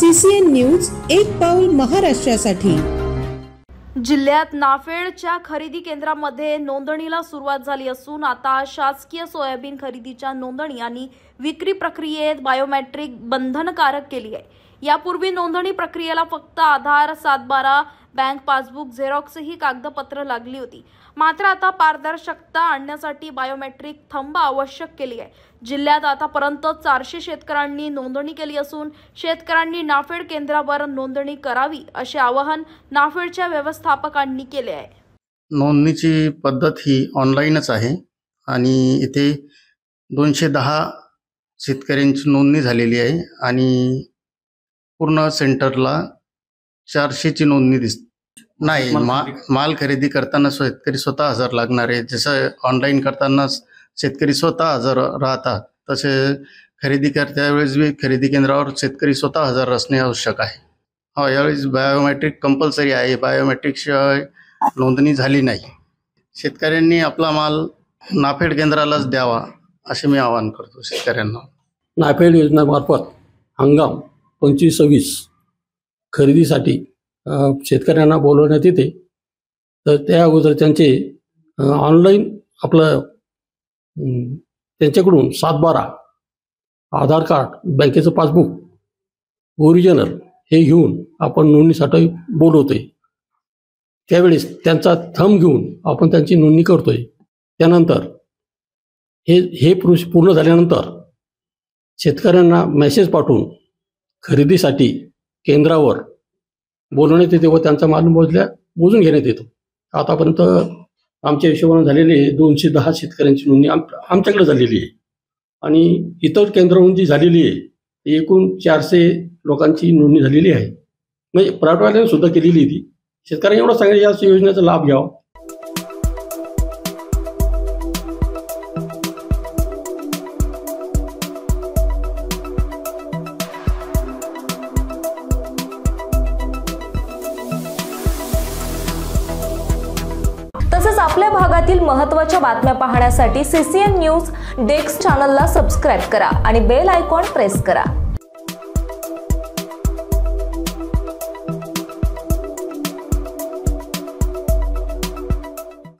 CCN news, एक पाऊल महाराष्ट्रासाठी। जिल्ह्यात नाफेडच्या खरेदी केंद्रामध्ये नोंदणीला सुरुवात झाली असून आता शासकीय सोयाबीन खरेदीच्या नोंदणी आणि विक्री प्रक्रियेत बायोमेट्रिक बंधनकारक केली आहे। यापूर्वी नोंदणी प्रक्रियेला फक्त आधार, 7/12, बँक पासबुक, झेरॉक्स ही कागदपत्र लागली होती। मात्र आता पारदर्शकता आणण्यासाठी बायोमेट्रिक थंब आवश्यक केली आहे। जिल्ह्यात आतापर्यंत 400 शेतकऱ्यांनी नोंदणी केली असून शेतकऱ्यांनी नाफेड केंद्रावर नोंदणी करावी असे आवाहन नाफेडच्या व्यवस्थापकांनी केले आहे। नोंदणीची पद्धत ही ऑनलाईनच आहे आणि इथे 210 शेतकऱ्यांची नोंदणी झालेली आहे आणि पूर्ण सेंटरला 400ची नोंदणी दिसते। नाही, माल खरेदी करताना शेतकरी स्वतः हजर लागणार आहे। जसं ऑनलाईन करताना शेतकरी स्वतः हजर राहतात, तसे खरेदी करत्या वेळेस बी खरेदी केंद्रावर शेतकरी स्वतः हजर असणे आवश्यक आहे। हो, यावेळेस बायोमेट्रिक कंपल्सरी आहे। बायोमेट्रिक शिवाय नोंदणी झाली नाही। शेतकऱ्यांनी आपला माल नाफेड केंद्रालाच द्यावा असे मी आवाहन करतो शेतकऱ्यांना। नाफेड योजनेमार्फत हंगाम 25-26 खरेदीसाठी शेतकऱ्यांना बोलवण्यात येते। तर त्या अगोदर त्यांचे ऑनलाईन आपलं त्यांच्याकडून 7/12, आधार कार्ड, बँकेचं पासबुक, ओरिजिनल हे घेऊन आपण नोंदणीसाठी बोलवतोय। त्यावेळेस त्यांचा थंब घेऊन आपण त्यांची नोंदणी करतोय। त्यानंतर हे पूर्ण झाल्यानंतर शेतकऱ्यांना मेसेज पाठवून खरेदीसाठी केंद्रावर बोलवण्यात येते व त्यांचा माल मोजून घेण्यात येतो। आतापर्यंत आमच्या हिशोबाने झालेली 210 शेतकऱ्यांची नोंदणी आमच्याकडे झालेली आहे आणि इतर केंद्रावरून जी झालेली आहे एकूण 400 लोकांची नोंदणी झालेली आहे। म्हणजे प्रायव्हेटवाल्यांनी सुद्धा केलेली ती। शेतकऱ्यांनी एवढं सांगितलं या योजनेचा लाभ घ्यावा। तसेच आपल्या भागातील महत्त्वाच्या बातम्या पाहण्यासाठी CCN न्यूज डेस्क चॅनलला सबस्क्राइब करा आणि बेल आयकॉन प्रेस करा।